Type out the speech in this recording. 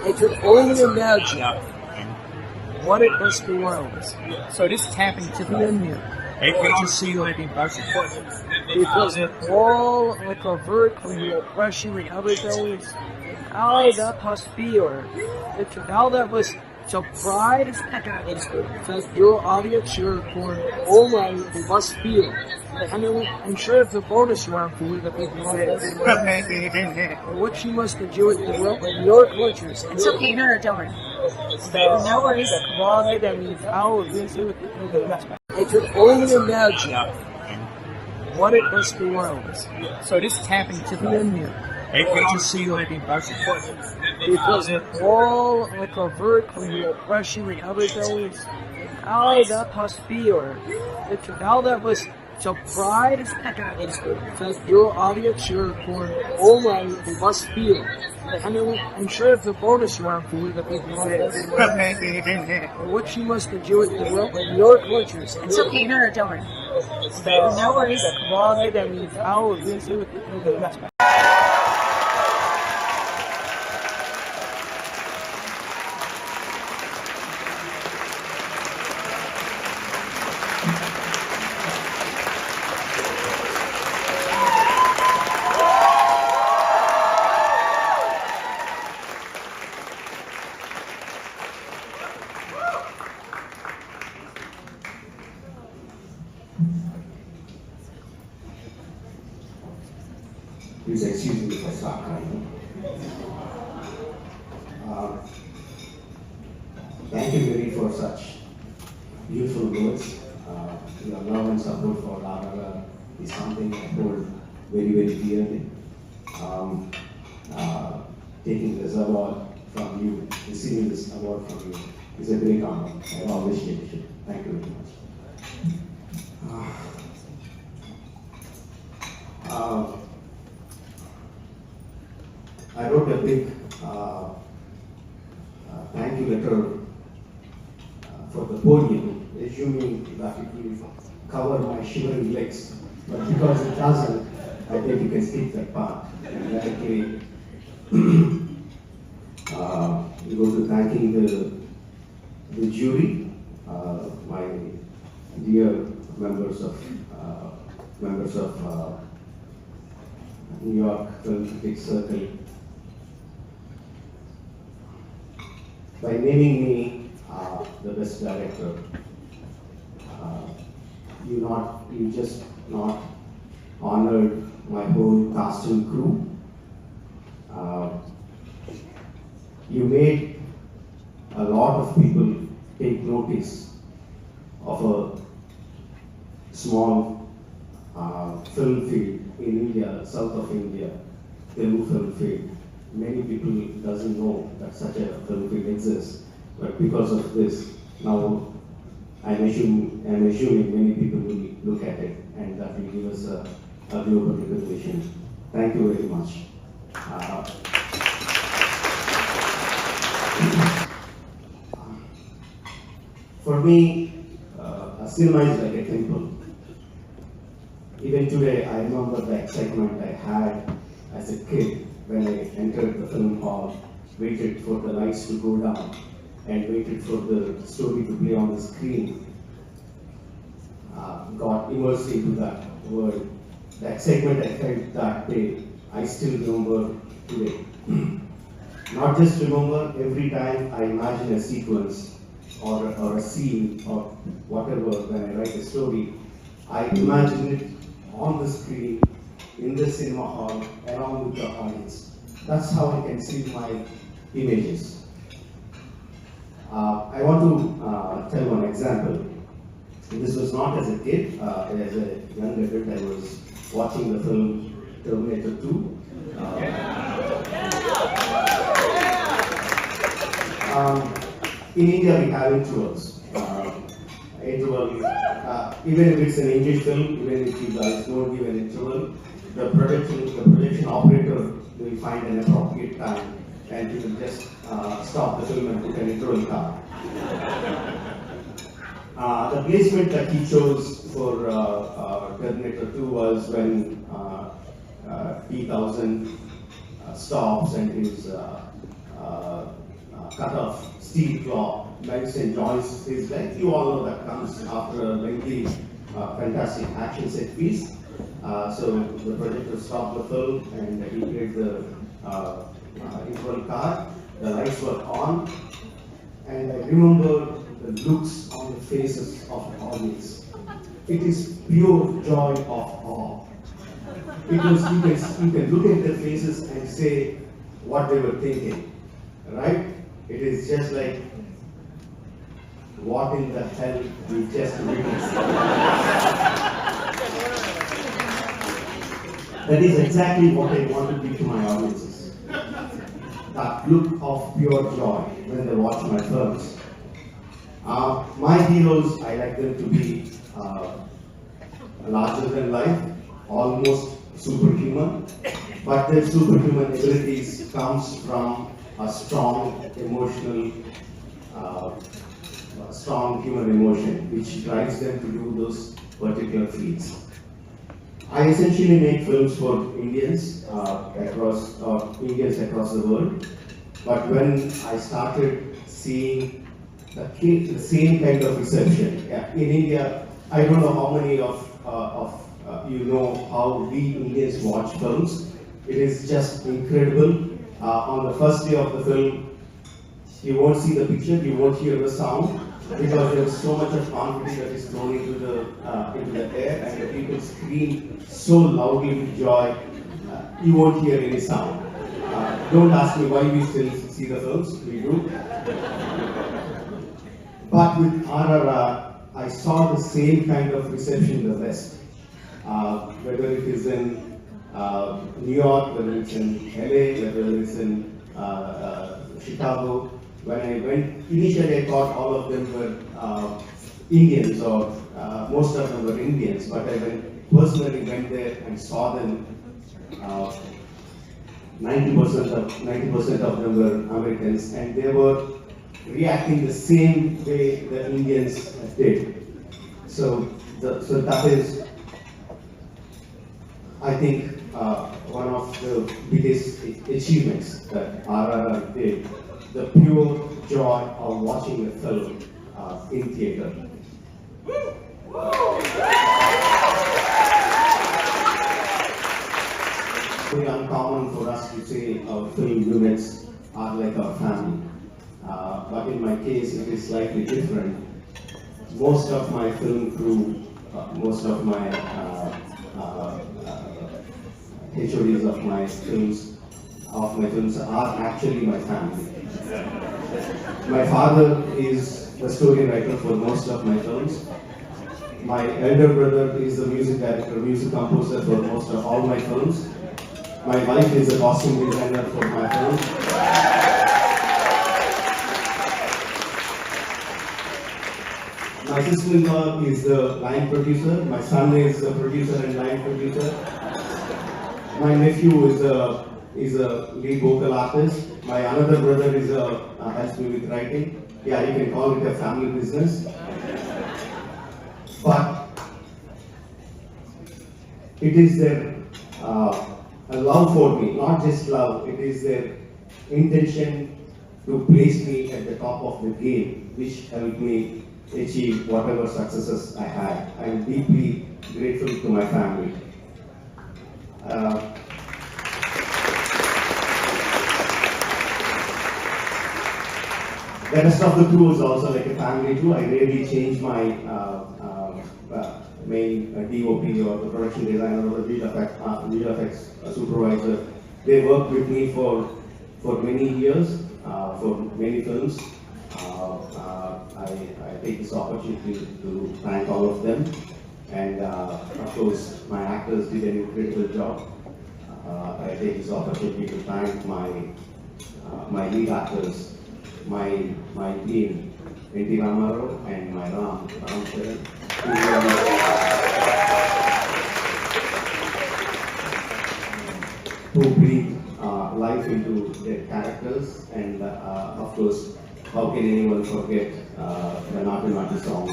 I could only imagine what it must be like So this is happening to to be in here. to see like impression. Because all like a vertically oppression and everything, how that must feel. How that was so pride that your audience, your for all life must feel. I mean, I'm sure it's a bonus round for you that people want to what you must enjoy in your cultures. It's okay, no, don't worry. No worries. Why that means how I could only imagine what it must be like So this is happening to to be in here. to see like impression. Because all like a vertically oppression and everything, how that must feel. How that was so pride that your audience, your for all life must feel. I mean, I'm sure it's a bonus round for you that people want to what you must enjoy in your cultures. It's okay, no, don't worry. No worries. Why that means how Please excuse me if I start crying. Thank you, Mary, for such beautiful words. Your love and support for RRR is something I hold very, very dearly. Taking this award from you, receiving this award from you, is a great honor. I always cherish it. Thank you very much. I wrote a big thank you letter for the podium, assuming that it will cover my shivering legs. But because it doesn't, I think you can skip that part. And directly we go to thanking the jury, my dear members of New York Film Critics Circle. By naming me the best director, you just not honored my whole cast and crew. You made a lot of people take notice of a small film field in India, south of India, Telugu film field. Many people doesn't know that such a film field exists, but because of this, now I'm assuming many people will look at it, and that will give us a global recognition. Thank you very much. For me, a cinema is like a temple. Even today, I remember the excitement I had as a kid when I entered the film hall, waited for the lights to go down, and waited for the story to play on the screen. Got immersed into that world. The excitement I felt that day, I still remember today. Not just remember, every time I imagine a sequence or a scene or whatever when I write a story, I imagine it on the screen, in the cinema hall, along with the audience. That's how I can see my images. I want to tell one example. This was not as a kid, as a young adult. I was watching the film Terminator 2. In India, we have intervals. Even if it's an English film, even if you guys don't give an interval, the production operator will find an appropriate time and he will just stop the film and put an interval card. The placement that he chose for Terminator 2 was when T-1000 stops and his cut of steel claw, bends and joins his leg. You all know that comes after a lengthy, fantastic action set piece. So the projector stopped the film and he played the interval card. The lights were on, and I remember the looks on the faces of the audience. It is pure joy of awe. Because you can look at their faces and say what they were thinking, right? It is just like, what in the hell we just witnessed. That is exactly what I want to give to my audiences. That look of pure joy when they watch my films. My heroes, I like them to be larger than life, almost superhuman, but their superhuman abilities comes from a strong emotional, strong human emotion, which drives them to do those particular feats. I essentially make films for Indians Indians across the world. But when I started seeing the same kind of reception in India, I don't know how many of you know how we Indians watch films. It is just incredible. On the first day of the film, you won't see the picture, you won't hear the sound, because there is so much of confidence that is thrown into the air, and the people scream so loudly with joy, you won't hear any sound. Don't ask me why we still see the films, we do. But with RRR, I saw the same kind of reception in the West. Whether it is in New York, whether it's in LA, whether it's in Chicago. When I went, initially I thought all of them were Indians, or most of them were Indians, but I personally went there and saw them. 90% of them were Americans, and they were reacting the same way the Indians did. So that is, I think, one of the biggest achievements that RRR did. The pure joy of watching a film in theater. Very uncommon for us to say our film units are like our family. But in my case, it is slightly different. Most of my film crew, most of my HODs of my films are actually my family. My father is the story writer for most of my films. My elder brother is the music director, music composer for most of all my films. My wife is a costume designer for my films. My sister-in-law is the line producer. My son is a producer and line producer. My nephew is a lead vocal artist. My another brother helps me with writing. Yeah, you can call it a family business. But it is their a love for me, not just love. It is their intention to place me at the top of the game, which helped me achieve whatever successes I had. I am deeply grateful to my family. The rest of the crew is also like a family too. I rarely change my main DOP or the production designer or the VFX supervisor. They worked with me for many years, for many films. I take this opportunity to thank all of them. And of course, my actors did an incredible job. I take this opportunity to thank my lead actors, my team, N.T. Ramarao and my Ram Sharan, who breathe life into their characters. And of course, how can anyone forget the Natu Natu song?